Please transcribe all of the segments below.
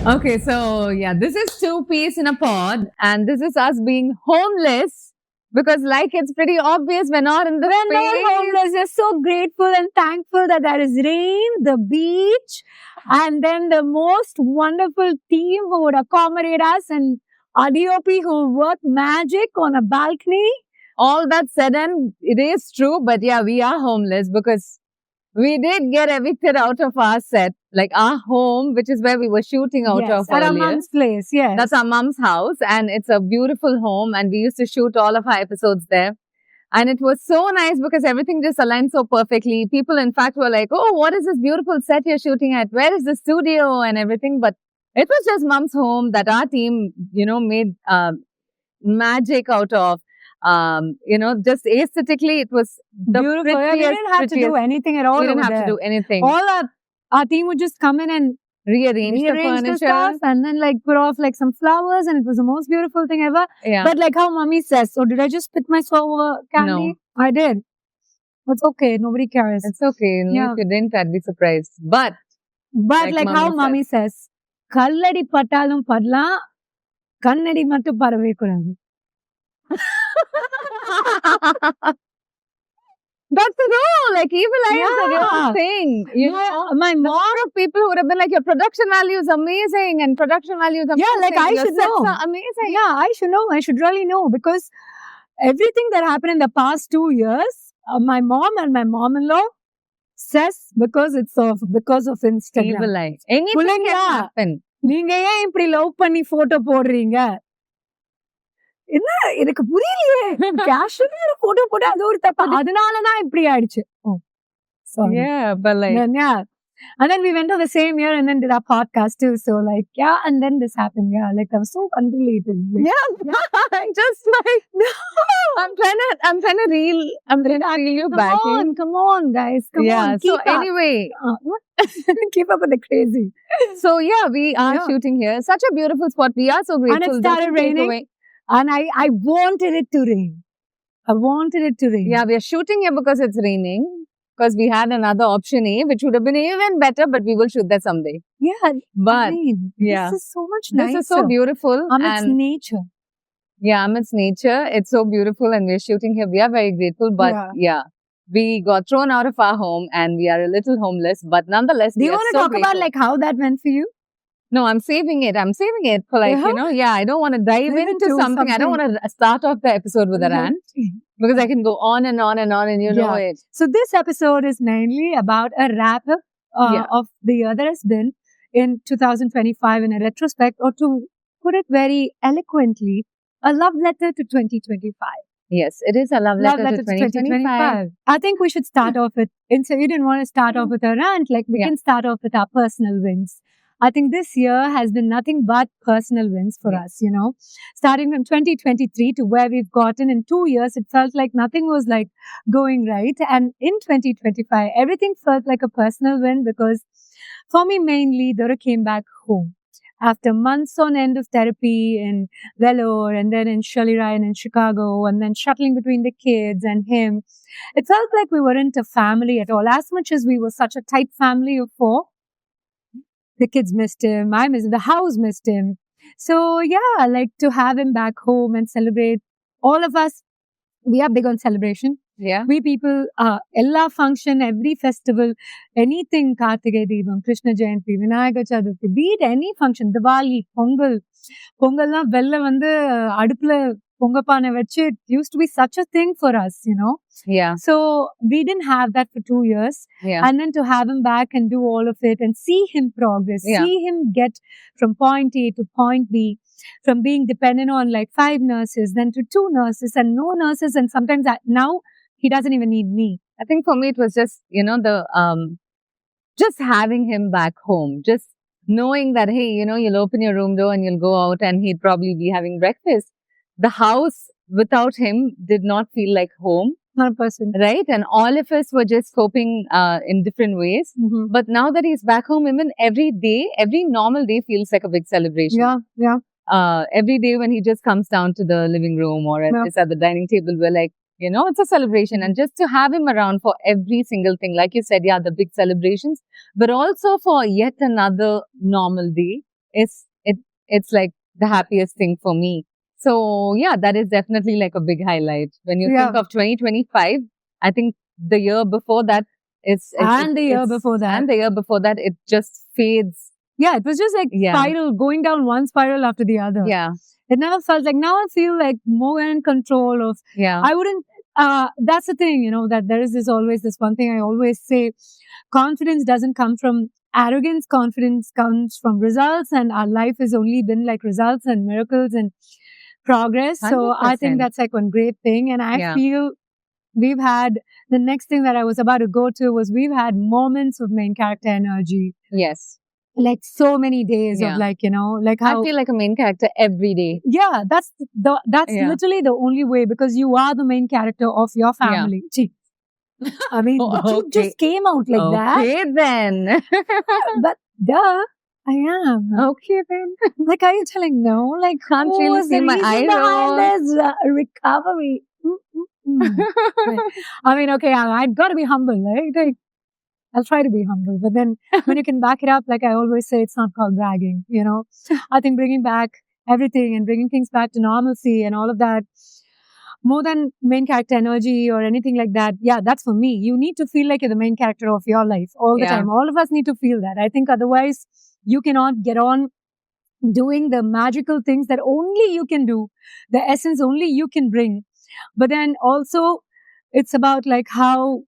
Okay, so yeah, this is two peas in a pod, and this is us being homeless because, like, it's pretty obvious we're not in the We're not space. homeless. We're so grateful and thankful that there is rain, the beach, and then the most wonderful team who would accommodate us, and RDOP who work magic on a balcony. All that said, and it is true, but yeah, we are homeless because we did get evicted out of our set, like our home, which is where we were shooting out Yes, of at our earlier. mom's place. Yes. That's our mom's house, and it's a beautiful home, and we used to shoot all of our episodes there. And it was so nice because everything just aligned so perfectly. People, in fact, were like, "Oh, what is this beautiful set you're shooting at? Where is the studio and everything?" But it was just mom's home that our team, made magic out of. Just aesthetically, it was the beautiful. We prettiest, didn't have to do prettiest- anything at all. We didn't over have there. to do anything. All our team would just come in and Rearrange the rearrange the furniture. stuff and then like put off like some flowers, and it was the most beautiful thing ever. Yeah. But like how mommy says, so did I just spit my sour candy? No. I did. It's okay. Nobody cares. It's okay. Yeah. If you didn't, I'd be surprised. But But like how mommy says, kalladi pattalum padla, kannadi mattum parave kudadu. that's the rule. Like evil eye is a Yeah. real thing. My mom. Lot of people who would have been like, your production value is amazing, and production value is amazing. Yeah, like I Your should sets know. are amazing. Yeah, I should know. I should really know because everything that happened in the past 2 years, my mom and my mom-in-law says because of Instagram. Evil eye. Anything Pulling, can yeah. happen. நீங்க ஏன் இப்படி love பண்ணி photo போடுறீங்க என்ன எனக்கு புரியலையே casually ஒரு photo போட்டு அது ஒரு தப்பு அதனாலதான் இப்படி ஆயிடுச்சு Sorry. Yeah, but like Yeah. And then we went on the same year and then did our podcast too. So like, yeah, and then this happened. Yeah, like that was so unrelated. Like, yeah, just like I'm trying to reel you back in. Come on, guys. Come Yeah. on. So Keep up. anyway, What? Keep up with the crazy. so yeah, we are Yeah. shooting here. Such a beautiful spot. We are so grateful. And it Just started to take raining. away- And I wanted it to rain. I wanted it to rain. Yeah, we are shooting here because it's raining. Because we had another option A, which would have been even better, but we will shoot that someday. Yeah. But rain. yeah. This is so much this nicer. is so beautiful. Amidst And nature. yeah, amidst nature. It's so beautiful and we're shooting here. We are very grateful. But yeah, we got thrown out of our home and we are a little homeless. But nonetheless, Do we you are want to so talk about grateful. like how that went for you? No, I'm saving it. I'm saving it for like, Yeah? I don't want to dive Dive into into something. I don't want to start off the episode with a rant because I can go on and on and on and you know Yeah. it. So this episode is mainly about a wrap up of the year that has been in 2025 in a retrospect, or to put it very eloquently, a love letter to 2025. Yes, it is a love letter to 2025. I think we should start off with, instead you didn't want to start off with a rant, like we can start off with our personal wins. I think this year has been nothing but personal wins for us, starting from 2023 to where we've gotten in 2 years. It felt like nothing was like going right. And in 2025, everything felt like a personal win because for me, mainly, Dora came back home after months on end of therapy in Vellore and then in Shirley Ryan in Chicago and then shuttling between the kids and him. It felt like we weren't a family at all. As much as we were such a tight family of 4, the kids missed him. I missed him. The house missed him. So yeah, like to have him back home and celebrate. All of us, we are big on celebration. Yeah. We people, ella function, every festival, anything, Kartige Deepam, Krishna Jayanti, Vinayaka Chaturthi, be it any function, Diwali, Pongal la vella vandu adupla pongapana vechu, it used to be such a thing for us, Yeah. So we didn't have that for 2 years. Yeah. And then to have him back and do all of it and see him progress, Yeah. see him get from point A to point B, from being dependent on like 5 nurses, then to 2 nurses and no nurses. And sometimes now he doesn't even need me. I think for me, it was just, just having him back home, just knowing that, hey, you'll open your room door and you'll go out and he'd probably be having breakfast. The house without him did not feel like home. 100%. Right? And all of us were just coping in different ways. Mm-hmm. But now that he's back home, even every day, every normal day feels like a big celebration. Yeah. Every day when he just comes down to the living room or at the dining table, we're like, it's a celebration. And just to have him around for every single thing, like you said, the big celebrations, but also for yet another normal day. it's like the happiest thing for me. So yeah, that is definitely like a big highlight. When you think of 2025, I think the year before that and the year before that, it just fades. Yeah, it was just like spiral, going down one spiral after the other. Yeah. It never felt like, now I feel like more in control of, I wouldn't, that's the thing, that there is always this one thing I always say, confidence doesn't come from arrogance, confidence comes from results, and our life has only been like results and miracles and progress. 100%. So I think that's like one great thing. And I feel we've had, the next thing that I was about to go to was, we've had moments of main character energy. Yes. Like so many days of like, like how I feel like a main character every day. Yeah, that's literally the only way, because you are the main character of your family. I mean, it just came out like that. Okay, then. But duh, I am. Okay, then. Like, are you telling no? Like, can't really see my eye roll. There's recovery. I mean, okay, I've got to be humble, right? I'll try to be humble, but then when you can back it up, like I always say, it's not called bragging, I think bringing back everything and bringing things back to normalcy and all of that, more than main character energy or anything like that. Yeah, that's for me. You need to feel like you're the main character of your life all the time. All of us need to feel that. I think otherwise you cannot get on doing the magical things that only you can do, the essence only you can bring. But then also it's about like how,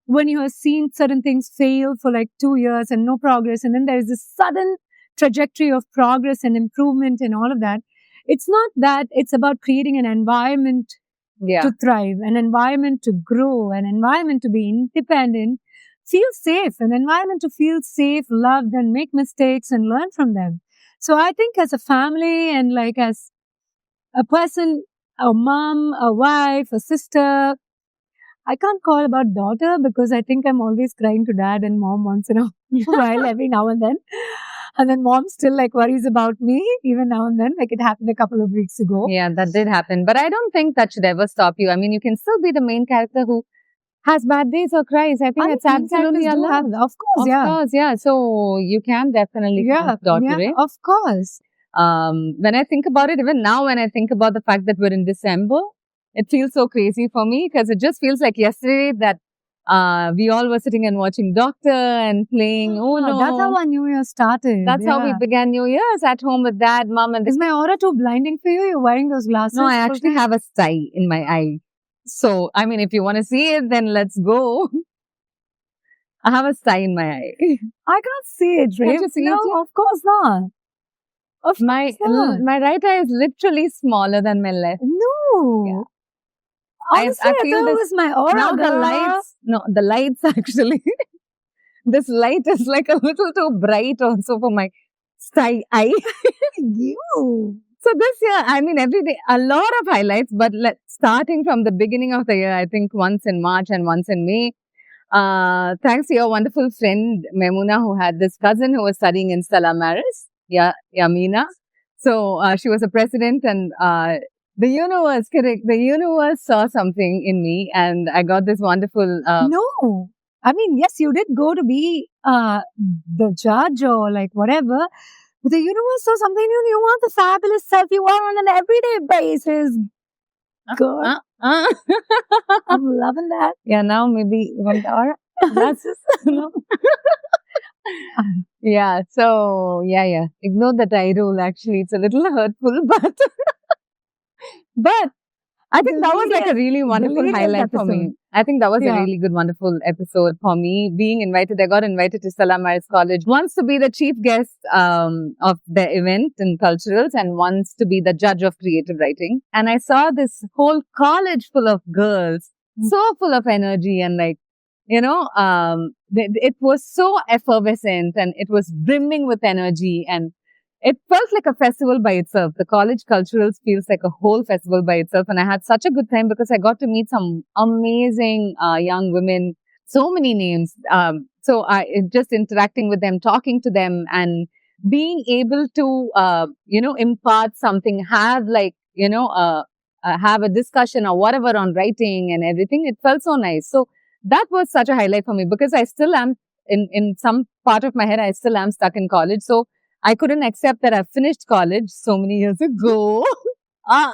when you have seen certain things fail for like 2 years and no progress, and then there is this sudden trajectory of progress and improvement and all of that. It's not that, it's about creating an environment to thrive, an environment to grow, an environment to be independent, feel safe, an environment to feel safe, loved, and make mistakes and learn from them. So I think as a family and like as a person, a mom, a wife, a sister, I can't call about daughter because I think I'm always crying to dad and mom once in a while, every now and then. And then mom still like worries about me even now and then, like it happened a couple of weeks ago. Yeah, that did happen. But I don't think that should ever stop you. I mean, you can still be the main character who has bad days or cries. I think it's absolutely allowed. Of course, Of course, yeah. So you can definitely daughter it. Of course. When I think about it, even now when I think about the fact that we're in December, it feels so crazy for me because it just feels like yesterday that we all were sitting and watching Doctor and playing. Oh no, that's how our New Year started. That's how we began New Year's at home with Dad, Mom, and. Is my aura too blinding for you? You're wearing those glasses. No, I actually have a sty in my eye. So I mean, if you want to see it, then let's go. I have a sty in my eye. I can't see it, Ray. Can't you see it? No, of course not. My right eye is literally smaller than my left. No. Yeah. Honestly, I feel this was my aura. Now the lights actually. This light is like a little too bright also for my sty eye. So this year, I mean, every day, a lot of highlights, but starting from the beginning of the year, I think once in March and once in May. Thanks to your wonderful friend, Memuna, who had this cousin who was studying in Stella Maris, Yamina. So she was a president and the universe saw something in me and I got this wonderful... No. I mean, yes, you did go to be the judge or like whatever. But the universe saw something in you. You want the fabulous self you are on an everyday basis. Good. I'm loving that. Yeah, now maybe that's no. Yeah, so yeah. Ignore that eye roll actually. It's a little hurtful, but I think that was like a really wonderful highlight for me. I think that was a really good, wonderful episode for me. Being invited, I got invited to Stella Maris College. Wants to be the chief guest of the event in culturals and wants to be the judge of creative writing. And I saw this whole college full of girls, so full of energy and like, it was so effervescent and it was brimming with energy and it felt like a festival by itself. The college culturals feels like a whole festival by itself. And I had such a good time because I got to meet some amazing young women, so many names. So just interacting with them, talking to them and being able to, impart something, have a discussion or whatever on writing and everything. It felt so nice. So that was such a highlight for me because I still am in some part of my head, I still am stuck in college. So I couldn't accept that I finished college so many years ago. Ah,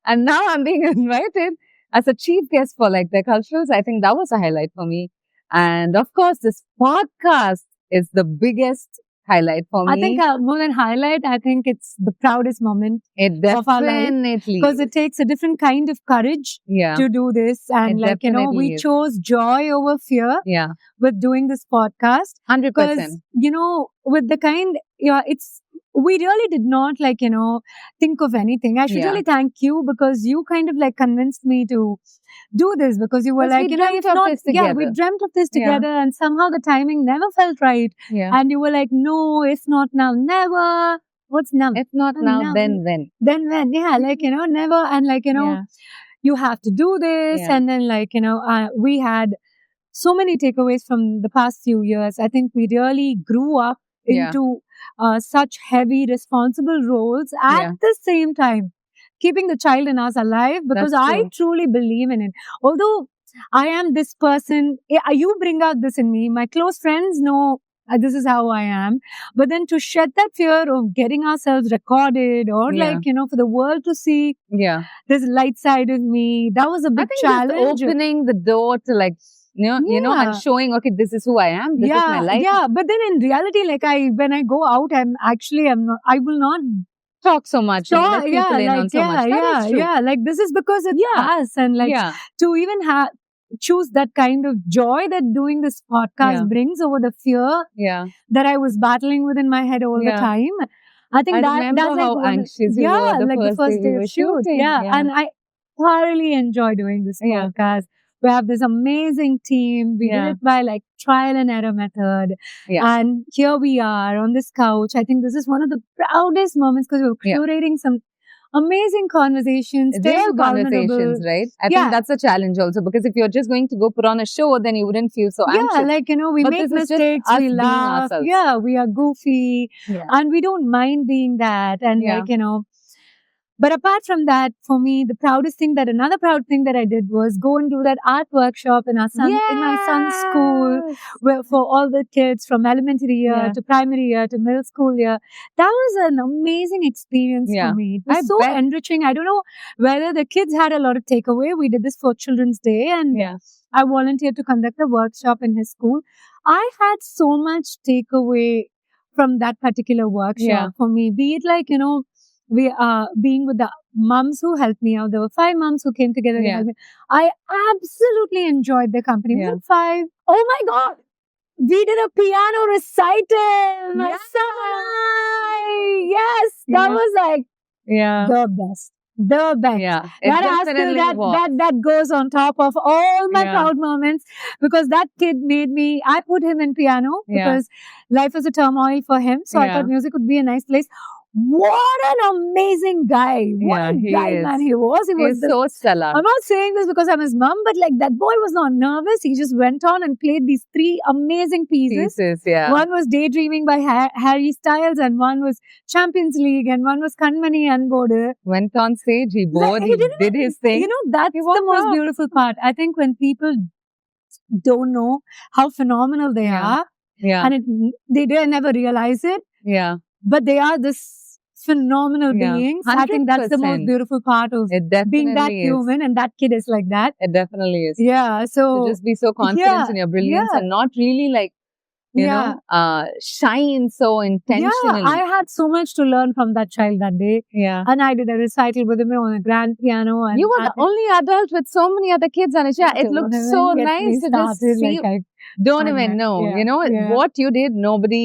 and now I'm being invited as a chief guest for like the culturals. I think that was a highlight for me. And of course, this podcast is the biggest highlight for me. I think more than highlight, I think it's the proudest moment it of our life. definitely Because it takes a different kind of courage yeah, to do this. And It like, you know, definitely we is. chose joy over fear yeah, with doing this podcast. 100%. Because, you know, with the kind, we really did not like, you know, think of anything. I should Yeah. really thank you because you kind of like convinced me to do this because you were Because like, we you know, dreamt if of not, this yeah, we together. dreamt of this Yeah. together and somehow the timing never felt right. Yeah. And you were like, no, if not now, never. What's now? If not Oh, now, no. then when? Then when? Yeah, like, you know, never. And like, you know, Yeah. you have to do this. Yeah. And then like, you know, we had so many takeaways from the past few years. I think we really grew up Yeah. into such heavy, responsible roles at Yeah. the same time, keeping the child in us alive because That's I true. truly believe in it. Although I am this person, you bring out this in me. My close friends know this is how I am. But then to shed that fear of getting ourselves recorded or Yeah. like, you know, for the world to see Yeah. this light side of me, that was a I big think challenge. just opening the door to like, you know, and Yeah. showing, okay, this is who I am. This is my life. Yeah. But then in reality, like when I go out, I will not Talk so much. and let people in on so much. That is true. like this is because it's Yeah. us and like yeah. to even choose that kind of joy that doing this podcast Yeah. brings over the fear Yeah. that I was battling within my head all the Yeah. time. I think I remember that's like how anxious you yeah, were the like first the first day day we of were shoot. shooting. Yeah. Yeah. And I thoroughly enjoy doing this Yeah. podcast. We have this amazing team. We Yeah. did it by like trial and error method. Yeah. And here we are on this couch. I think this is one of the proudest moments because we're Yeah. curating some amazing conversations, Real staying vulnerable. conversations, right? I Yeah. think that's a challenge also because if you're just going to go put on a show, then you wouldn't feel so Yeah, anxious. like, you know, we But make this is just mistakes, us we being laugh. ourselves. Yeah, we are goofy Yeah. and we don't mind being that. And Yeah. like, you know, but apart from that, for me, another proud thing that I did was go and do that art workshop in my son's school Yes. where for all the kids from elementary year Yeah. to primary year to middle school year. That was an amazing experience Yeah. for me. It was I so bet. enriching. I don't know whether the kids had a lot of takeaway. We did this for Children's Day and Yeah. I volunteered to conduct a workshop in his school. I had so much takeaway from that particular workshop Yeah. for me, be it like, you know, we are being with the mums who helped me out. There were 5 mums who came together to Yeah. help me. I absolutely enjoyed the company. Yeah. Was it 5? Oh my God. We did a piano recital. My Yeah. son and I. Yes. That Yeah. was like Yeah. the best. The best. Yeah. It That has to, definitely was. that goes on top of all my Yeah. proud moments because that kid made me, I put him in piano Yeah. because life is a turmoil for him. So I Yeah. thought music would be a nice place. What an amazing guy. What Yeah, a he guy, is. man. He was He's so stellar. I'm not saying this because I'm his mom, but like that boy was not nervous. He just went on and played these 3 amazing pieces. Yeah. One was Daydreaming by Harry Styles and one was Champions League and one was Kanmani Anbodu. Went on stage, he bowed, he he didn't did his thing. You know, that's He the walked most out. beautiful part. I think when people don't know how phenomenal they Yeah. are Yeah. and they never realize it, Yeah. but they are this phenomenal Yeah. beings. I think that's the most 100%. beautiful part of It definitely being that is. human and that kid is like that. It definitely is. Yeah. So To just be so confident yeah, in your brilliance yeah. and not really like, you Yeah. know, shine so intentionally. yeah, I had so much to learn from that child that day. Yeah. And I did a recital with him on a grand piano. And You were I the only adult with so many other kids, Anisha. It don't looked even so get me nice to just started, see. like Don't I even know. know. Yeah, You know, yeah. what you did, nobody,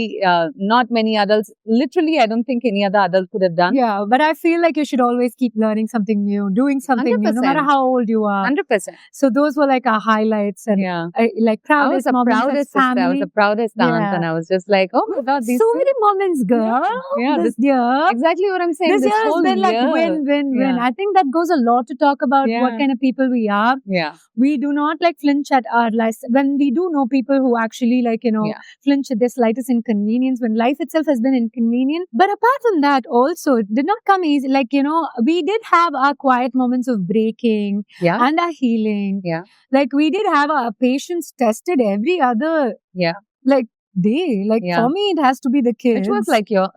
not many adults, literally, I don't think any other adult could have done. Yeah, but I feel like you should always keep learning something new, doing something new, no matter 100%. how old you are. 100%. So those were like our highlights and Yeah. like I was proudest the moments proudest as sister. I was family. the proudest aunt. Yeah. And I was just like, oh my God, these So two- many moments, girl. Yeah, This year. exactly what I'm saying. This year has whole been like year. win, win, win. Yeah. I think that goes a lot to talk about Yeah. what kind of people we are. Yeah. We do not like flinch at our lives. When we do know people who actually like, you know, Yeah. flinch at their slightest inconvenience when life itself has been inconvenient. But apart from that also, it did not come easy. Like, you know, we did have our quiet moments of breaking Yeah. and our healing. Yeah. Like we did have our patience tested every other. Yeah. Like day. Like Yeah. for me, it has to be the kids. Which was like your...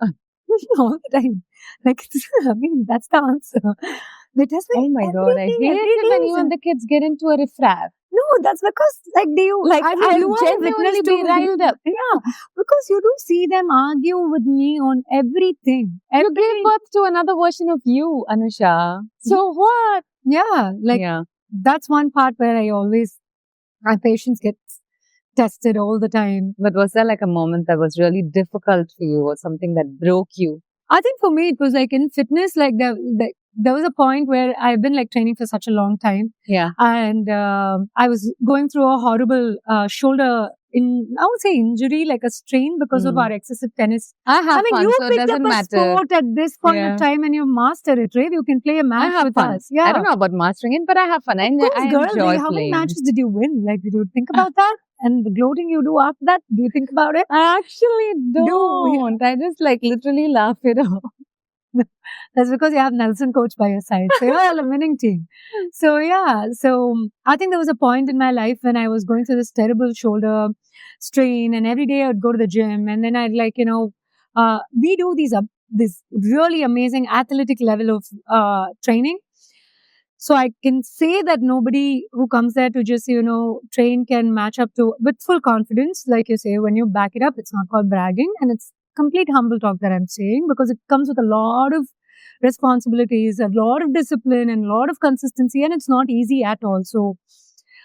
all the time. Like, I mean, that's the answer. It has been Oh my God, I everything, hate every it when day you is and the kids get into a riffraff. no, that's because like Like, I mean, you I'll are a genuinely witness be to riled up. yeah, because you do see them argue with me on everything. You gave birth to another version of you, Anusha. So what? Yeah, like Yeah. that's one part where I always my patience gets tested all the time. But was there like a moment that was really difficult for you or something that broke you? I think for me it was like in fitness, like there was a point where I've been like training for such a long time, Yeah. and I was going through a horrible shoulder I would say injury, like a strain because of our excessive tennis. I have I mean, fun, you so it picked up doesn't a matter. sport at this point Yeah. of time and you master it, right? You can play a I match have with fun. us. Yeah. I don't know about mastering it, but I have fun. Of course, I girl, enjoy like, how many playing. matches did you win? Like, did you think about that? And the gloating you do after that, do you think about it? I actually yeah. don't. I just like literally laugh it off. That's because you have Nelson coach by your side. So you're all a winning team. So yeah. So I think there was a point in my life when I was going through this terrible shoulder strain, and every day I would go to the gym, and then I'd like, we do this really amazing athletic level of training. So I can say that nobody who comes there to just, train can match up to with full confidence. Like you say, when you back it up, it's not called bragging, and it's complete humble talk that I'm saying, because it comes with a lot of responsibilities, a lot of discipline, and a lot of consistency, and it's not easy at all. So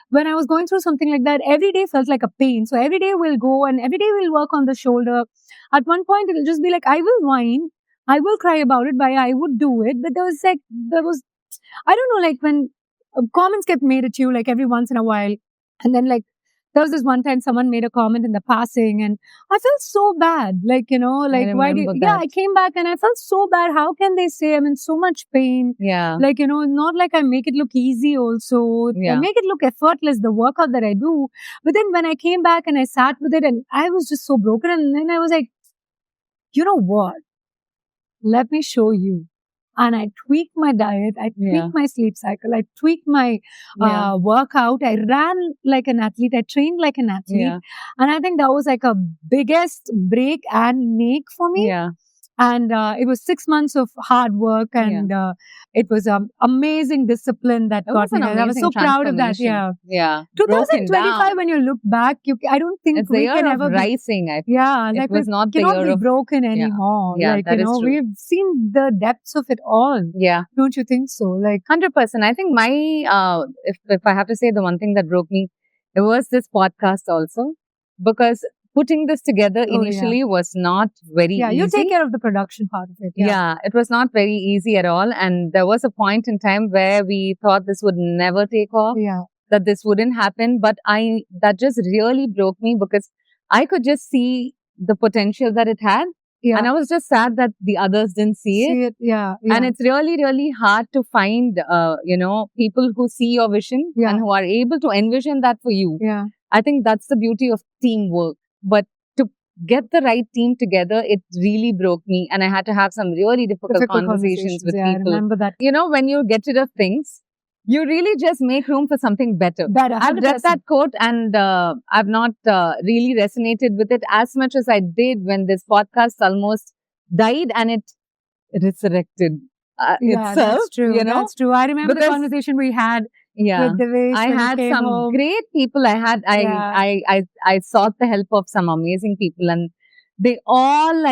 when I was going through something like that, every day felt like a pain. So every day we'll go and every day we'll work on the shoulder. At one point, it'll just be like, I will whine, I will cry about it, but I would do it. But I don't know, like when comments get made at you, like every once in a while. And then like, there was this one time someone made a comment in the passing and I felt so bad. Like, why I came back and I felt so bad. How can they say I'm in so much pain? Yeah. Like, not like I make it look easy also. Yeah. I make it look effortless, the workout that I do. But then when I came back and I sat with it and I was just so broken. And then I was like, you know what? Let me show you. And I tweaked my diet, I tweaked my sleep cycle, I tweaked my workout, I ran like an athlete, I trained like an athlete. Yeah. And I think that was like a biggest break and make for me. Yeah. And it was 6 months of hard work, and it was amazing discipline that got me there. I was so proud of that. Yeah. Yeah. 2025, when you look back, I don't think it's we can ever rising. I think. Yeah. It like was not the cannot year be of broken anymore. Yeah, like, that is true. We've seen the depths of it all. Yeah. Don't you think so? Like 100%. I think my, if I have to say the one thing that broke me, it was this podcast also, because putting this together initially was not very easy. Yeah, you take care of the production part of it. Yeah, it was not very easy at all. And there was a point in time where we thought this would never take off, that this wouldn't happen. But that just really broke me, because I could just see the potential that it had. Yeah. And I was just sad that the others didn't see it. Yeah. And it's really, really hard to find, people who see your vision and who are able to envision that for you. Yeah. I think that's the beauty of teamwork. But to get the right team together, it really broke me. And I had to have some really difficult conversations with people. I remember that. When you get rid of things, you really just make room for something better. I've read that quote and I've not really resonated with it as much as I did when this podcast almost died and it resurrected itself. That's true. That's true. I remember the conversation we had. Yeah, I had some great people. I sought the help of some amazing people, and they all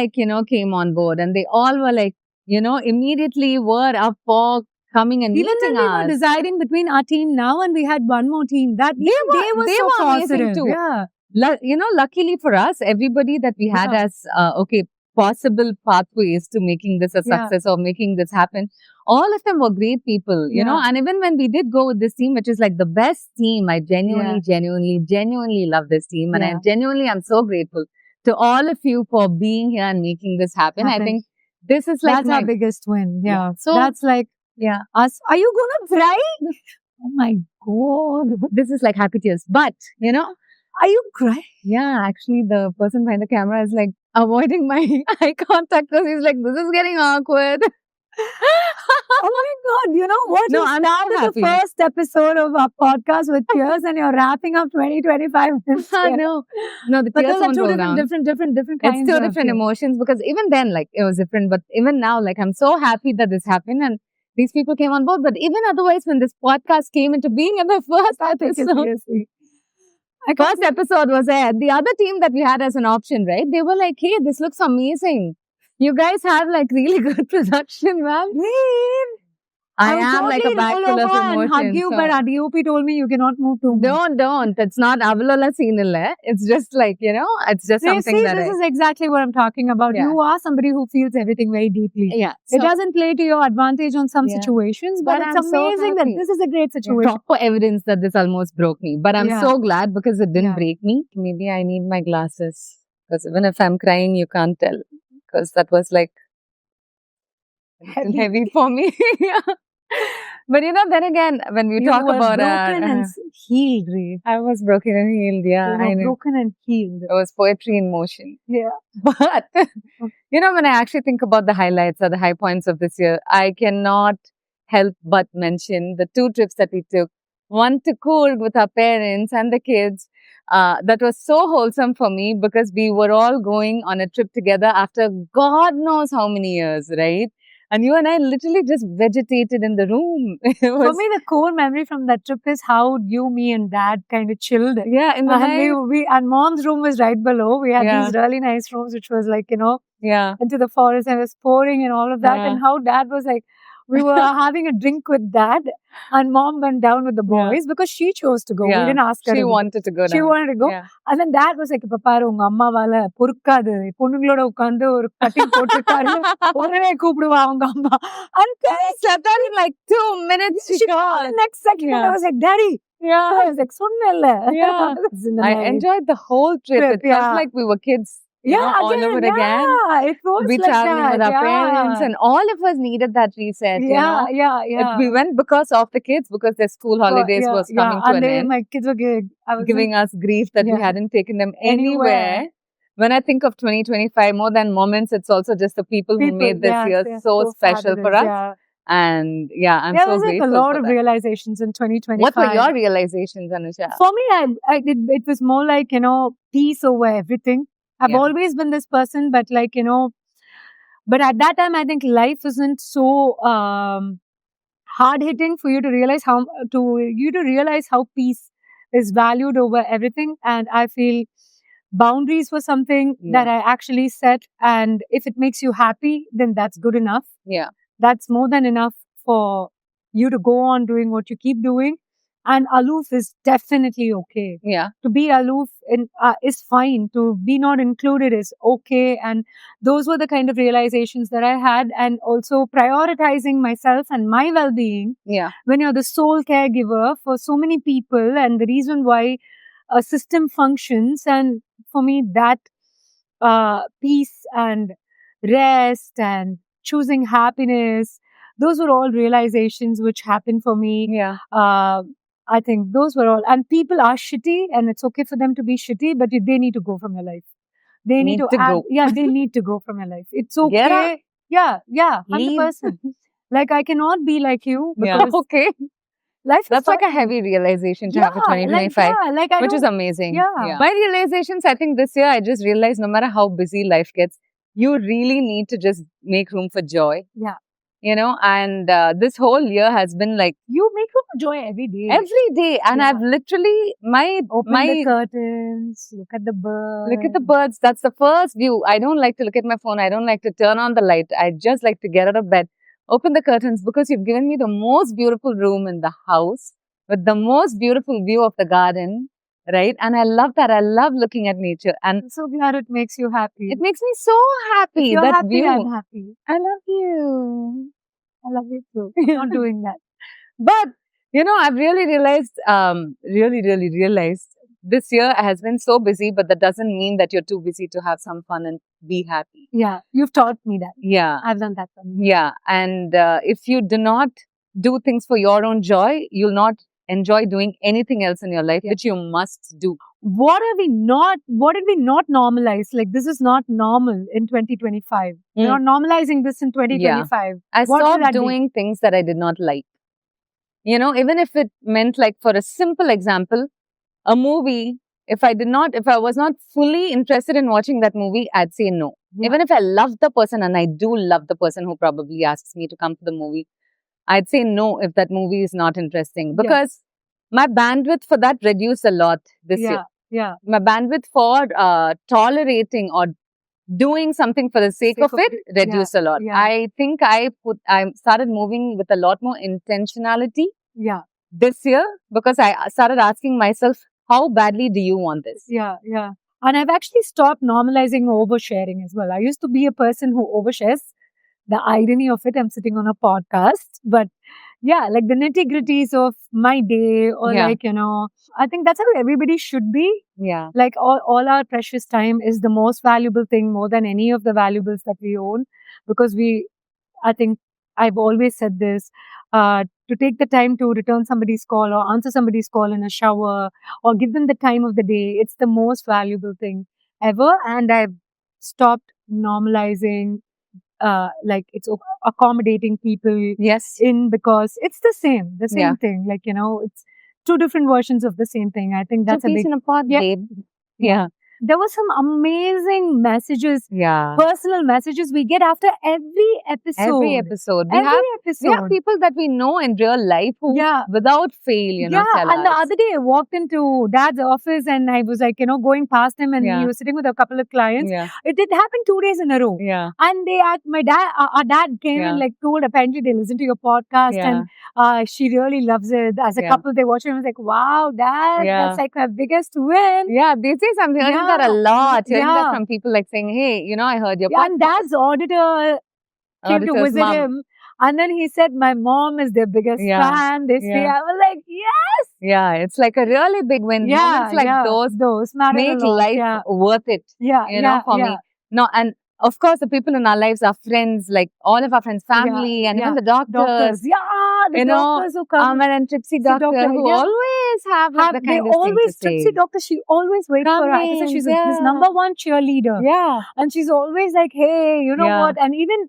came on board, and they all were immediately were up for coming and even meeting when us. We were deciding between our team now and we had one more team. That they were so amazing too. Yeah, luckily for us, everybody that we had as possible pathways to making this a success or making this happen. All of them were great people, and even when we did go with this team, which is like the best team, I genuinely love this team. And I genuinely am so grateful to all of you for being here and making this happen. I think this is like that's our biggest win. Yeah. So that's like us. Are you gonna cry? Oh my God. This is like happy tears. But, are you crying? Yeah, actually the person behind the camera is like avoiding my eye contact because he's like, this is getting awkward. Oh my God, you know what? No, You I'm so started happy. the first episode of our podcast with tears and you're wrapping up 25 minutes. here. No, the But tears those are won't two roll down. different It's kinds two of different tears. emotions because even then, like, it was different. But even now, like, I'm so happy that this happened and these people came on board. But even otherwise, when this podcast came into being in the first I take it episode, seriously. first episode was there. The other team that we had as an option, right? They were like, hey, this looks amazing. You guys have like really good production, man. I am like a bag full of and hug emotions. you, so- but DOP told me you cannot move too much. Don't. It's not avalola scene. It's just like, it's just something See, that this is exactly what I'm talking about. Yeah. You are somebody who feels everything very deeply. yeah. It doesn't play to your advantage on some Yeah. situations, but But it's I'm so amazing that happy. this is a great situation. proper evidence that this almost broke me. But I'm Yeah. so glad because it didn't Yeah. break me. Maybe I need my glasses. Because even if I'm crying, you can't tell. Because that was like a little heavy for me. Yeah. But then again, when we You talk were about broken and healed, Ray. I was broken and healed. Yeah, You I were know. broken and healed. It was poetry in motion. Yeah. But, when I actually think about the highlights or the high points of this year, I cannot help but mention the 2 trips that we took. One to Coorg with our parents and the kids. That was so wholesome for me because we were all going on a trip together after God knows how many years, right? And you and I literally just vegetated in the room. It For was, me, the core memory from that trip is how you, me, and dad kind of chilled. yeah, in the And night. and mom's room was right below. We had Yeah. these really nice rooms, which was like, Yeah. into the forest and it was pouring and all of that. Yeah. And how dad was like, we were having a drink with dad and mom went down with the Yeah. boys because she chose to go. We Yeah. didn't ask her. She to go. wanted to go down. She wanted to go. Yeah. And then dad was like, இப்ப பாரு உங்க அம்மாவால பொறுக்காது பொண்ணுங்களோட உட்கார்ந்து ஒரு cutting போட்டிருக்காரு உடனே கூப்பிடுவா அவங்க அம்மா and I said that in like 2 minutes. she called the next second and I Yeah. was like, Daddy. Yeah. I was like, சொன்னேன்ல. Yeah. It's in the I night. enjoyed the whole trip. Trip, It felt yeah. like we were kids. Yeah, all again, over again. Yeah, it was We like traveling that. with our parents, yeah. and all of us needed that reset. Yeah. We went because of the kids, because their school holidays was coming to and an then end, my kids were giving us grief that we Yeah. hadn't taken them Anywhere. anywhere. When I think of 2025, more than moments, it's also just the people who made this year so special for us. Yeah. And yeah, I'm There so was like a grateful lot for of that. realizations in 2025. What were your realizations, Anusha? For me, it was more like, peace over everything. I've Yeah. always been this person, but like, but at that time, I think life isn't so hard hitting for you to realize how peace is valued over everything. And I feel boundaries were something that I actually set. And if it makes you happy, then that's good enough. Yeah. That's more than enough for you to go on doing what you keep doing. And aloof is definitely okay. Yeah. To be aloof is fine. To be not included is okay. And those were the kind of realizations that I had. And also prioritizing myself and my well-being. Yeah. When you're the sole caregiver for so many people and the reason why a system functions. And for me, that peace and rest and choosing happiness, those were all realizations which happened for me. Yeah. I think those were all. And people are shitty and it's okay for them to be shitty, but they need to go from your life. They need to go. Yeah, they need to go from your life. It's okay. Get up. Yeah, Leave. 100%. Like I cannot be like you Yeah. because Okay. life is That's like a short. heavy realization to have for 2025. I Which is don't- amazing. Yeah. My realizations, I think this year, I just realized no matter how busy life gets, you really need to just make room for joy. Yeah. And this whole year has been like You make room for joy every day. every day. And Yeah. I've literally, Open my the curtains, look at the birds. look at the birds. That's the first view. I don't like to look at my phone. I don't like to turn on the light. I just like to get out of bed, open the curtains, because you've given me the most beautiful room in the house with the most beautiful view of the garden, right? And I love that. I love looking at nature. And I'm so glad it makes you happy. it makes me so happy, If you're that happy, view. I'm happy. I love you. I love you too. I'm not doing that. But, I've really realized, really realized this year has been so busy, but that doesn't mean that you're too busy to have some fun and be happy. Yeah, you've taught me that. Yeah. I've done that for me. Yeah. And if you do not do things for your own joy, you'll not enjoy doing anything else in your life, which you must do. What did we not normalize? Like, this is not normal in 2025. We're not normalizing this in 2025. I What will stopped that be? doing things that I did not like. You know, even if it meant, like, for a simple example, a movie, if I was not fully interested in watching that movie, I'd say no. Yeah. Even if I love the person, and I do love the person who probably asks me to come to the movie, I'd say no if that movie is not interesting, because my bandwidth for that reduced a lot this year. Yeah. My bandwidth for tolerating or doing something for the sake of it reduced a lot. Yeah. I think I started moving with a lot more intentionality Yeah. this year, because I started asking myself, how badly do you want this? Yeah. And I've actually stopped normalizing oversharing as well. I used to be a person who overshares. The irony of it, I'm sitting on a podcast, but yeah, like the nitty-gritties of my day, or like, you know, I think that's how everybody should be. Yeah. Like, all our precious time is the most valuable thing, more than any of the valuables that we own, because I think I've always said this, to take the time to return somebody's call or answer somebody's call in a shower or give them the time of the day, it's the most valuable thing ever. And I've stopped normalizing like, it's accommodating people in, because it's the same thing. Like, you know, it's two different versions of the same thing. I think that's Two peas in a pod, babe. Yeah. There were some amazing messages, personal messages we get after every episode. We have people that we know in real life who, without fail, you know, tell and us. the other day I walked into Dad's office and I was, like, you know, going past him, and he was sitting with a couple of clients. It did happen 2 days in a row. And our dad came and, like, told, apparently they listened to your podcast and she really loves it. As a couple, they watched it and was like, wow, Dad, that's like my biggest win. Yeah, they say something. I hearing that a lot. Hearing that from people, like, saying, hey, you know, I heard your podcast. And Dad's auditor came to visit him. And then he said, my mom is their biggest fan. They say, I was like, yes. Yeah, it's like a really big win. Moments like those make life worth it. You know, for me. No, and of course, the people in our lives are friends, like all of our friends, family, and even the doctors. The doctors who come. Amar and Tripsy doctor who always have the kind of thing to say. Tripsy doctor, she always waits for us. So she's his number one cheerleader. And she's always like, hey, you know what? And even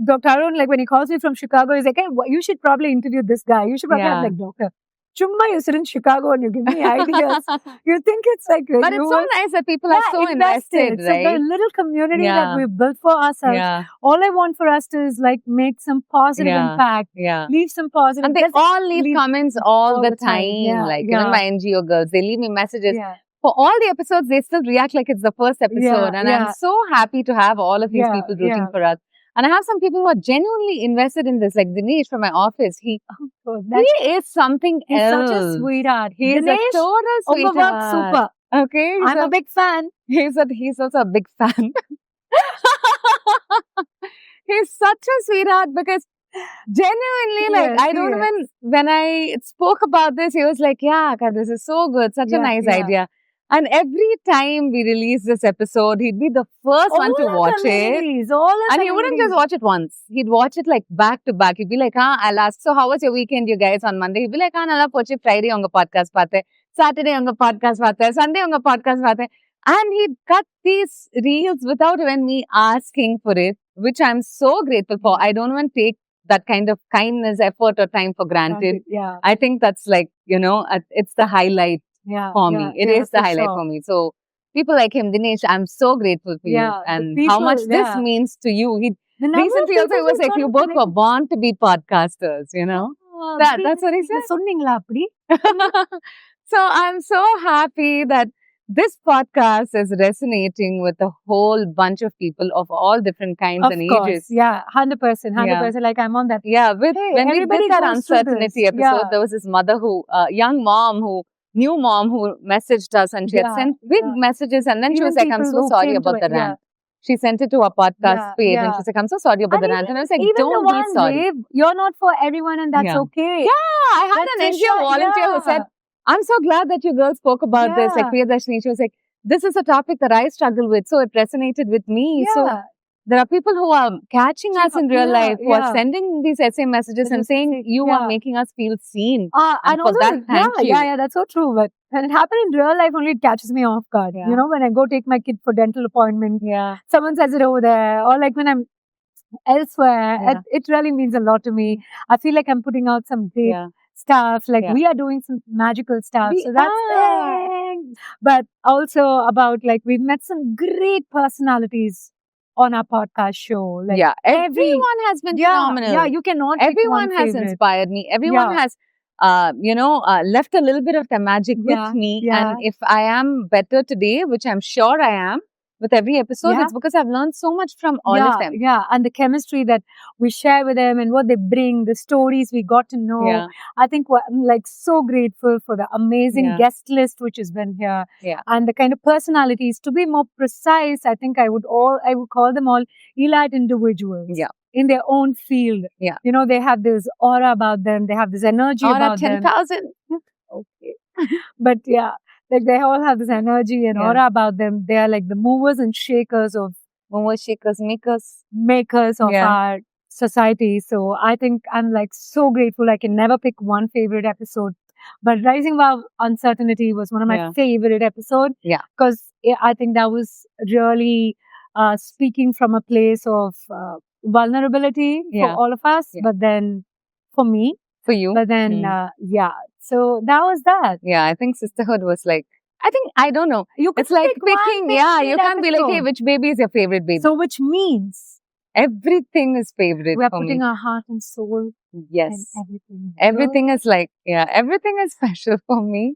Dr. Arun, like, when he calls me from Chicago, he's like, hey, you should probably interview this guy. You should probably have, like, doctor. Chumma, you sit in Chicago and you give me ideas. You think it's like... But it's so nice that people are so invested, right? So the little community that we've built for ourselves, all I want for us to is, like, make some positive impact. Leave some positive... And they all leave comments all the time. Like, even my NGO girls, they leave me messages. For all the episodes, they still react like it's the first episode. And I'm so happy to have all of these people rooting for us. And I have some people who are genuinely invested in this, like Dinesh from my office. He is something else. He's such a sweetheart. He's a total sweetheart. Super. Okay. I'm a big fan. He's also a big fan. He's such a sweetheart, because genuinely, like, I don't even, when I spoke about this, he was like, yeah, this is so good. Such a nice idea. And every time we release this episode, he'd be the first one to watch it. And he wouldn't just watch it once. He'd watch it, like, back to back. He'd be like, I'll ask, so how was your weekend, you guys, on Monday? He'd be like, nalla pochi, Friday on the podcast paate, Saturday on the podcast paate, Sunday on the podcast paate. And he'd cut these reels without even me asking for it, which I'm so grateful for. I don't even take that kind of kindness, effort, or time for granted. I think that's, like, you know, it's the highlight. For me. It is the highlight for me. So people like him, Dinesh, I'm so grateful for you and how much this means to you. Recently also, he was like, you both were born to be podcasters, you know. That's what he said. So I'm so happy that this podcast is resonating with a whole bunch of people of all different kinds and ages. 100%. Like, I'm on that. When we did that uncertainty episode, there was this mother young mom who messaged us, and she had sent big messages, and then she was like, I'm so sorry about the rant. She sent it to our podcast page and she's like, I'm so sorry about the rant. And I was like, don't be sorry. You're not for everyone, and that's okay. I had an NGO volunteer who said, I'm so glad that you girls spoke about this. Like Priyadarshini, she was like, this is a topic that I struggle with, so it resonated with me. So There are people who are catching us in real life, who are yeah. sending these essay messages and saying, you are Yeah. making us feel seen. And And for also, that, thank you. yeah, that's so true. But when it happened in real life, only it catches me off guard. Yeah. You know, when I go take my kid for dental appointment, Yeah. someone says it over there, or like when I'm elsewhere, Yeah. it really means a lot to me. I feel like I'm putting out some great Yeah. stuff. Like Yeah. we are doing some magical stuff. We So that's are. thing. But also about like we've met some great personalities on our podcast show. Like Yeah. Everyone has been phenomenal. yeah, you cannot pick Everyone one has favorite. inspired me. Everyone Yeah. has, left a little bit of the magic Yeah, with me. yeah. And if I am better today, which I'm sure I am, with every episode, Yeah. it's because I've learned so much from all of them. Yeah, and the chemistry that we share with them and what they bring, the stories we got to know. Yeah. I think I'm like so grateful for the amazing Yeah. guest list which has been here. Yeah. And the kind of personalities. To be more precise, I think I would call them all elite individuals. Yeah. In their own field. Yeah. You know, they have this aura about them, they have this energy Aura about 10,000. them. Okay. But yeah, like they all have this energy and Yeah. aura about them. They are like the movers and shakers of Movers, shakers, makers of Yeah. our society. So I think I'm like so grateful. I can never pick one favorite episode. But Rising Above Uncertainty was one of my Yeah. favorite episodes. Yeah. Because I think that was really speaking from a place of vulnerability Yeah. for all of us. Yeah. But then for me, For you. but then, yeah. So that was that. Yeah, I think sisterhood was like, I don't know. You It's couldn't like pick one picking, yeah, you favorite can't be like, hey, episode. which baby is your favorite baby? So which means Everything is favorite we are for putting me. our heart and soul Yes. and everything. Everything is like, yeah, everything is special for me.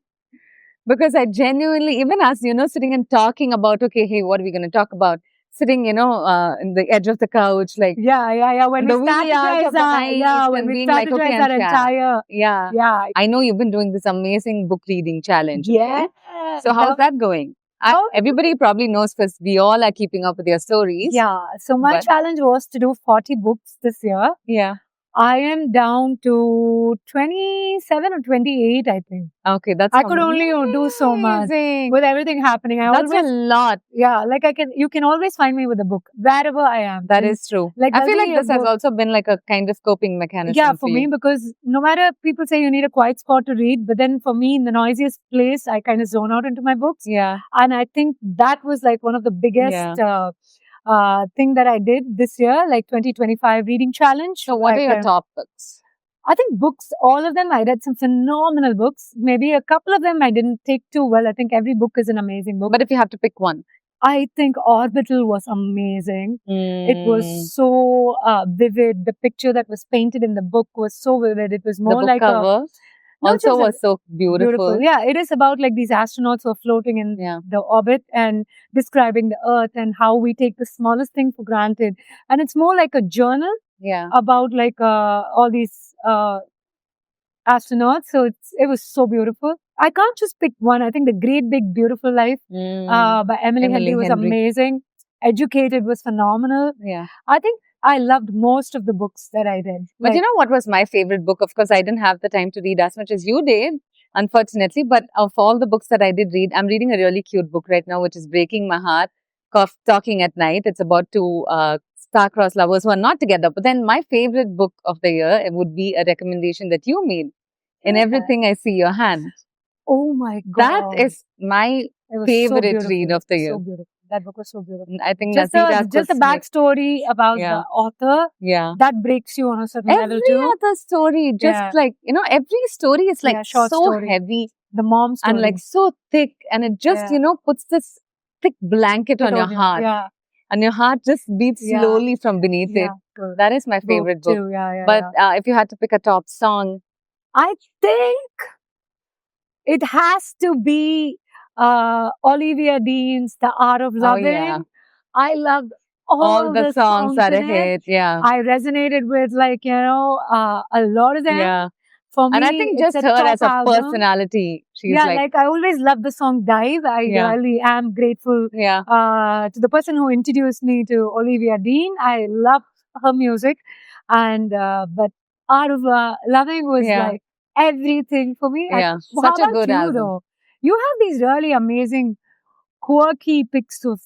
Because I genuinely, even us, sitting and talking about, okay, hey, what are we going to talk about? Sitting, in the edge of the couch, like, Yeah. When The we wee hours of strategize the night when and we being like, okay, strategize our Ansha. entire, yeah. yeah. I know you've been doing this amazing book reading challenge. okay? Yeah. So how's that going? Oh. Everybody probably knows because we all are keeping up with your stories. Yeah. So my But- challenge was to do 40 books this year. Yeah. I am down to 27 or 28, I think. Okay, that's I could only do so much. amazing. With everything happening, That's a lot. like you can always find me with a book wherever I am. That And is true. like I feel there'll like be a this has book- also been like a kind of coping mechanism. Yeah, for me, you. because no matter people say you need a quiet spot to read, but then for me, in the noisiest place, I kind of zone out into my books. Yeah. And I think that was like one of the biggest thing that I did this year, like 2025 reading challenge. So what are your top books? I think books, all of them, I read some phenomenal books. Maybe a couple of them I didn't take too well. I think every book is an amazing book. But if you have to pick one. I think Orbital was amazing. It Mm. was so vivid. The picture that was painted in the book was so vivid. It was The more book like cover No, it also was a- was so beautiful. Yeah, it is about like these astronauts who are floating in Yeah. the orbit and describing the Earth and how we take the smallest thing for granted. And it's more like a journal Yeah. about like all these astronauts. So it was so beautiful. I can't just pick one. I think The Great Big Beautiful Life by Emily Emily Henry was Henry. amazing. Educated was phenomenal. Yeah. I think I loved most of the books that I read. But you know what was my favorite book? Of course, I didn't have the time to read as much as you did, unfortunately. But of all the books that I did read, I'm reading a really cute book right now, which is Breaking My Heart, Talking at Night. It's about two star-crossed lovers who are not together. But then my favorite book of the year would be a recommendation that you made. In Yeah. Everything I See Your Hand. Oh my God. That is my It was favorite beautiful. read of the So year. beautiful. That book was so beautiful. I think Just Nazira the Kusmik. backstory about Yeah. the author, Yeah. that breaks you on a certain level Every too. other story, just Yeah. like, every story is like Yeah, short so story. heavy The mom story. and like so thick, and it just, Yeah. puts this thick blanket on your heart, Yeah. and your heart just beats Yeah. slowly from beneath it. Yeah. Good. That is my favorite book. too. Yeah. But if you had to pick a top song, I think it has to be Olivia Dean's The Art of Loving. yeah. I loved all the songs are a in it. hit. Yeah. I resonated with a lot of them. Yeah. For me, And I think it's just a her top as a album. personality, she's Yeah, like, I always love the song Dive. I Yeah. really am grateful yeah. to the person who introduced me to Olivia Dean. I love her music. And but Art of Loving was Yeah. like everything for me. Yeah. How Such a about good you, album. though? You have these really amazing, quirky picks of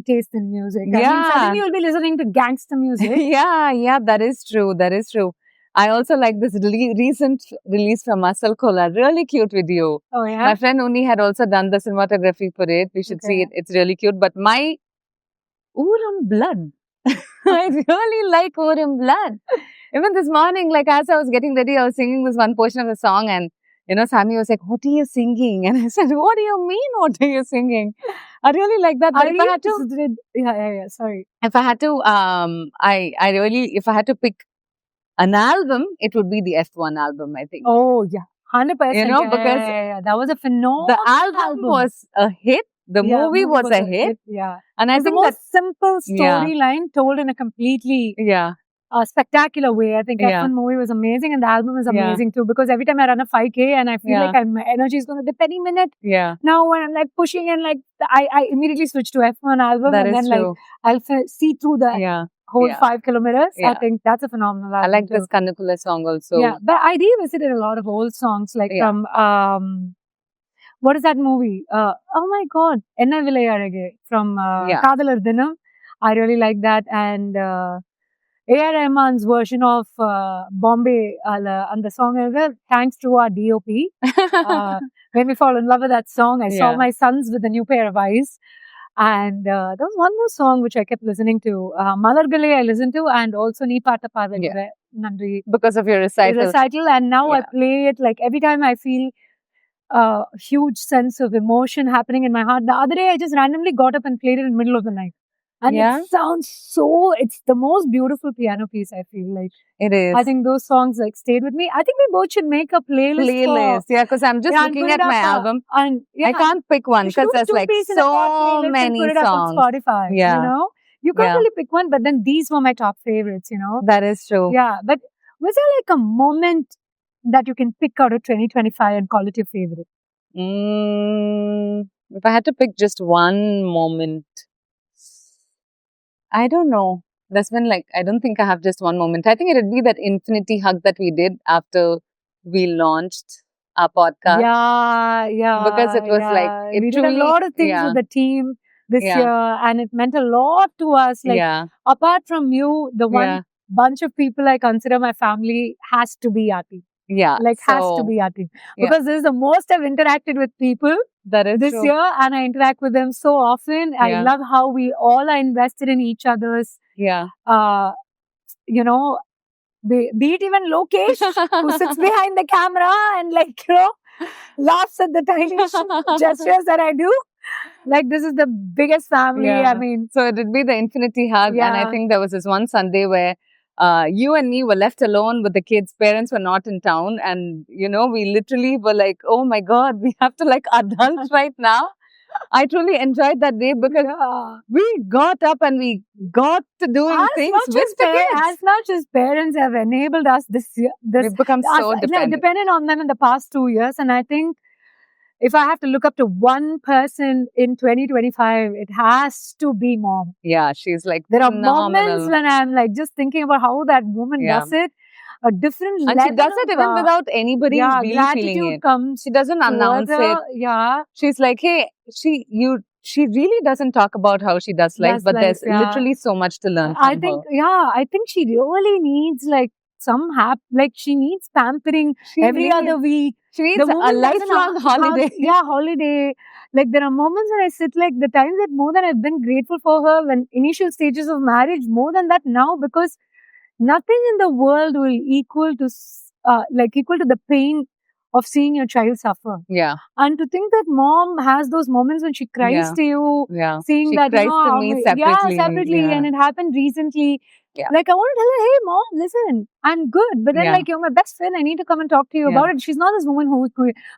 taste in music. I mean, Yeah. suddenly you'll be listening to gangster music. Yeah, that is true. That is true. I also like this recent release from Asal Kola. Really cute video. Oh yeah. My friend Uni had also done the cinematography for it. We should see Okay. it. It's really cute. But my Uram Blood. I really like Uram Blood. Even this morning, like as I was getting ready, I was singing this one portion of the song, and Sammy was like, "What are you singing?" And I said, "What do you mean? What are you singing?" I really like that. But if I had to, yeah. Sorry. if I had to, if I had to pick an album, it would be the F1 album, I think. Oh yeah, 100%. Because that was a phenomenal. The album was a hit. The movie was a hit. Yeah, and I it's think the most simple storyline told in a completely spectacular way. I think F1 movie was amazing, and the album is amazing too. Because every time I run a 5K and I feel like my energy is going to dip any minute. Yeah. Now when I'm like pushing and like I immediately switch to F1 album, that and then true. like I'll see through the whole 5 kilometers. I think that's a phenomenal album. I like too. this Kanakula song also. Yeah, but I revisited a lot of old songs like from what is that movie? Oh my God, Enna Vilayarage from Kadalar Dinam. I really like that, and A.R. Rahman's version of Bombay and the song as well. Thanks to our DOP, made me fall in love with that song. I saw my sons with a new pair of eyes. And there was one more song which I kept listening to. Malargale I listened to, and also Nee Paata Paadagare Nandri. Because of your recital. And now I play it like every time I feel a huge sense of emotion happening in my heart. The other day I just randomly got up and played it in the middle of the night. And it sounds it's the most beautiful piano piece, I feel like. It is. I think those songs like stayed with me. I think we both should make a playlist. Because I'm just looking at my album. And I can't pick one because there's like so many put it songs. Up on Spotify, you know? You can't really pick one, but then these were my top favorites, you know? That is true. Yeah, but was there like a moment that you can pick out of 2025 and call it your favorite? If I had to pick just one moment, I don't know. That's when I don't think I have just one moment. I think it would be that infinity hug that we did after we launched our podcast. Yeah. Because it was we did a lot of things with the team this year, and it meant a lot to us. Apart from you, the one bunch of people I consider my family has to be Aati. Yeah. Has to be Aati. Because this is the most I've interacted with people this year, and I interact with them so often. I love how we all are invested in each other's, be it even Lokesh, who sits behind the camera and laughs at the tiny gestures that I do. This is the biggest family. I mean, so it would be the infinity hug. And I think there was this one Sunday where you and me were left alone with the kids. Parents were not in town, and we literally were like, "Oh my God, we have to adults right now." I truly enjoyed that day because we got up and we got to doing things with the kids. As much as parents have enabled us this year, we've become so dependent on them in the past 2 years, and I think if I have to look up to one person in 2025, it has to be Mom. Yeah, she's there are moments when I'm just thinking about how that woman does it. A different level. And she does it even without anybody really feeling it. Comes she doesn't announce it. Yeah. She's like, hey, she really doesn't talk about how she does life, but there's literally so much to learn from her. I think she really needs she needs pampering every other week. She needs a lifelong holiday. Holiday. There are moments when I sit the times that more than I've been grateful for her when initial stages of marriage, more than that now, because nothing in the world will equal to the pain of seeing your child suffer. Yeah. And to think that Mom has those moments when she cries to you, seeing she that cries to me separately. Separately, and it happened recently. Yeah. I want to tell her, hey Mom, listen, I'm good. But then you're my best friend, I need to come and talk to you about it. She's not this woman who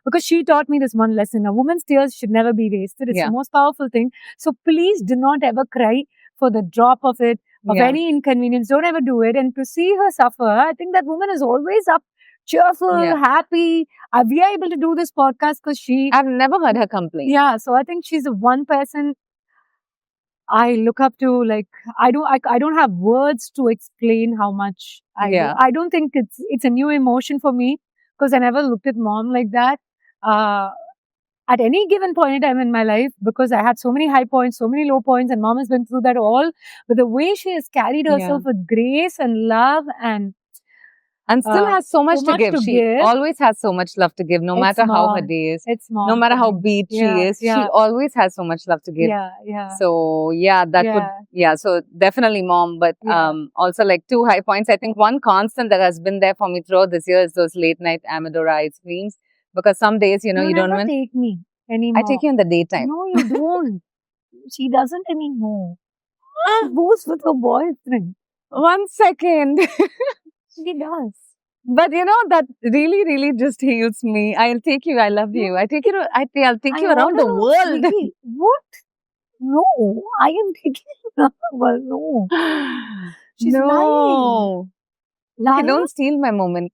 because she taught me this one lesson. A woman's tears should never be wasted. It's the most powerful thing. So please do not ever cry for the drop of it, of any inconvenience. Don't ever do it. And to see her suffer, I think that woman is always up, cheerful, happy. We are able to do this podcast because I've never heard her complain. Yeah, so I think she's the one person I look up to. I don't have words to explain how much I don't think it's a new emotion for me because I never looked at Mom like that. at any given point in time in my life, because I had so many high points, so many low points, and mom has been through that all. But the way she has carried herself with grace and love and still has so much to give. She always has so much love to give, no matter how her day is. It's mom. No matter how beat she is, she always has so much love to give. So so definitely mom, but also like 2 high points. I think one constant that has been there for me throughout this year is those late night Amador ice creams. Because some days, you don't even take me anymore. I take you in the daytime. No, you don't. She doesn't anymore. She goes with her boyfriend. 1 second. She does. But that really, really just heals me. I'll take you. I love you. I'll take you around the world. What? No, I am taking you around the world. No. She's lying. You don't steal my moment.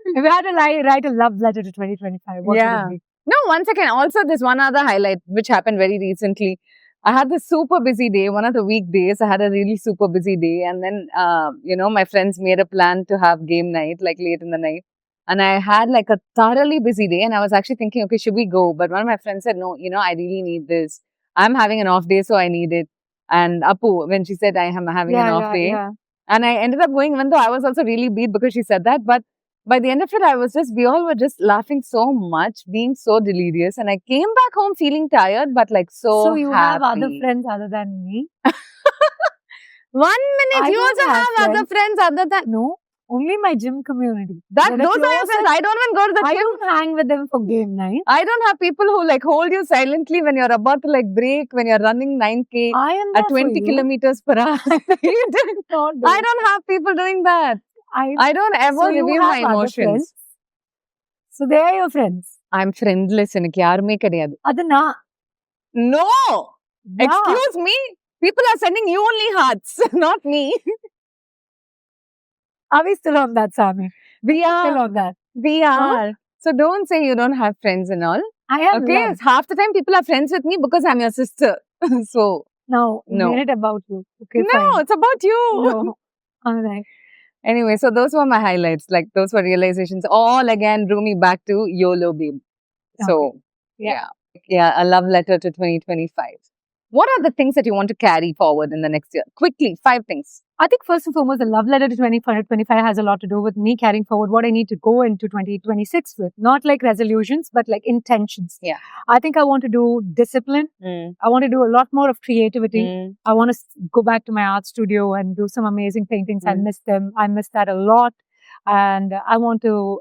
If you had to write a love letter to 2025, what would it be? No, 1 second. Also, there's one other highlight which happened very recently. I had this super busy day, one of the weekdays. I had a really super busy day. And then, my friends made a plan to have game night, like late in the night. And I had like a thoroughly busy day. And I was actually thinking, okay, should we go? But one of my friends said, no, I really need this. I'm having an off day, so I need it. And Apu, when she said I am having an off day. Yeah. And I ended up going, even though I was also really beat because she said that. But by the end of it, we all were just laughing so much, being so delirious. And I came back home feeling tired, but like so you happy. Have other friends other than me? 1 minute, you also have other friends other than... No, only my gym community. Those are your friends. I don't even go to the gym. I don't hang with them for game night. I don't have people who like hold you silently when you're about to like break, when you're running 9K at 20 kilometers per hour. I don't have people doing that. I don't ever reveal my emotions. So they are your friends. I'm friendless. எனக்கு யாருமே கிடையாது. Adana. No. Excuse me. People are sending you only hearts, not me. Are we still on that, Sami? We are. Still on that. We are. So don't say you don't have friends and all. I have. Okay. Half the time people are friends with me because I'm your sister. So. No. Made it about you. Okay, no, fine. It's about you. No. All right. Anyway, so those were my highlights. Like those were realizations. All again drew me back to YOLO, babe. So, yeah, a love letter to 2025. What are the things that you want to carry forward in the next year? Quickly, 5 things. I think first and foremost, the love letter to 2025 has a lot to do with me carrying forward what I need to go into 2026 with. Not like resolutions, but like intentions. Yeah. I think I want to do discipline. I want to do a lot more of creativity. I want to go back to my art studio and do some amazing paintings. I miss them. I miss that a lot. And I want to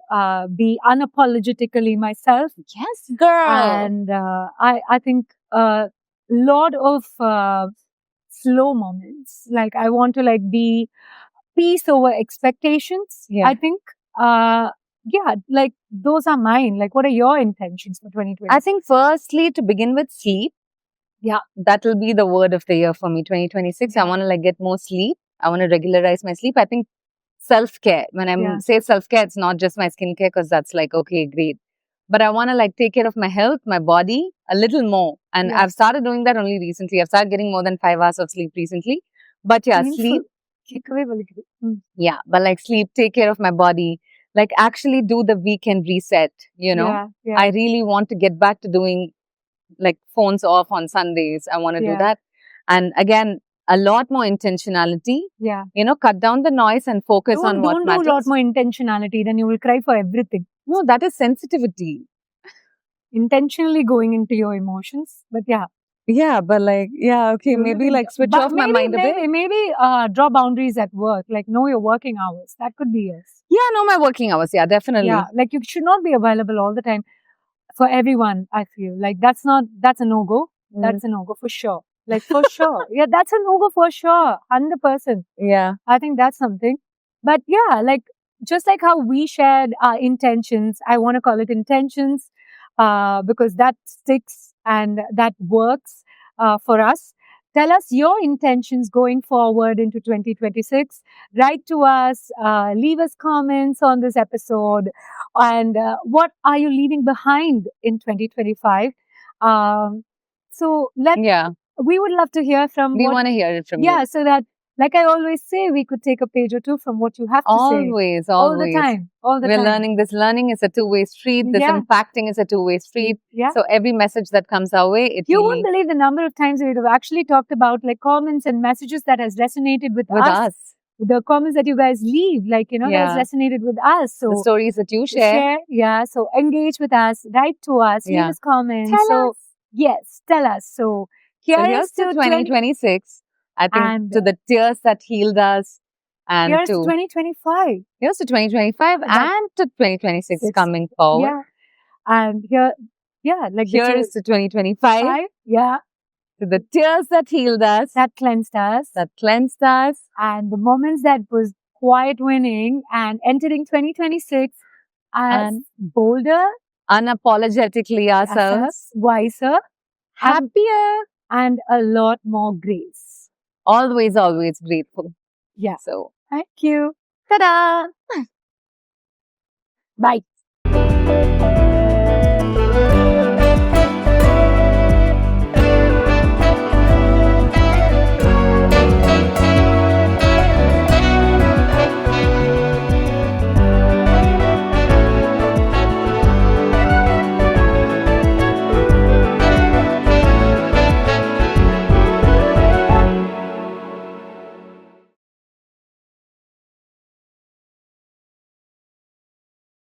be unapologetically myself. Yes, girl. And I think lot of slow moments. Like I want to like be peace over expectations. Yeah. I think like those are mine. Like what are your intentions for 2020? I think firstly to begin with sleep. Yeah. That will be the word of the year for me, 2026. I want to like get more sleep. I want to regularize my sleep. I think self-care. When I say self-care, it's not just my skincare because that's like, okay, great. But I want to like take care of my health, my body a little more. And I've started doing that only recently. I've started getting more than 5 hours of sleep recently. But sleep. Yeah, but like sleep, take care of my body. Like actually do the weekend reset, I really want to get back to doing like phones off on Sundays. I want to do that. And again, a lot more intentionality. Yeah. Cut down the noise and focus on what matters. Don't do a lot more intentionality, then you will cry for everything. No, that is sensitivity. Intentionally going into your emotions. But yeah, but like, okay, maybe like switch off my mind a bit. Maybe draw boundaries at work, like know your working hours. That could be yes. Yeah, know my working hours. Yeah, definitely. Yeah, like you should not be available all the time for everyone, I feel. Like that's a no-go. That's a no-go for sure. Like for sure. Yeah, that's a no-go for sure. 100%. Yeah. I think that's something. But like just like how we shared our intentions, I want to call it intentions because that sticks and that works for us. Tell us your intentions going forward into 2026. Write to us, leave us comments on this episode. And what are you leaving behind in 2025? So we would love to hear from we want to hear it from you. Yeah, so that like I always say, we could take a page or two from what you have to say. Always, All the always. time. All the We're time. learning this. Learning is a two-way street. This Yeah. impacting is a two-way street. Yeah. So every message that comes our way, it You really won't believe the number of times we've actually talked about like comments and messages that has resonated with with us. us. The comments that you guys leave, like, that Yeah. has resonated with us. So The stories that you share. yeah. So engage with us, write to us, leave Yeah. us comments. Tell so us. yes, tell us. So So here's to 2026. I think and to the tears that healed us, and here's to 2025. here's to 2025 That- and to 2026 Six. coming forward. Yeah. And here, yeah, like the Here's to 2025, tears, yeah, to the tears that healed us, that cleansed us, that cleansed us, and the moments that was quiet winning, and entering 2026 as And bolder, unapologetically ourselves, wiser, happier, and a lot more grace. always grateful. Yeah. So, Thank you. ta-da! Bye.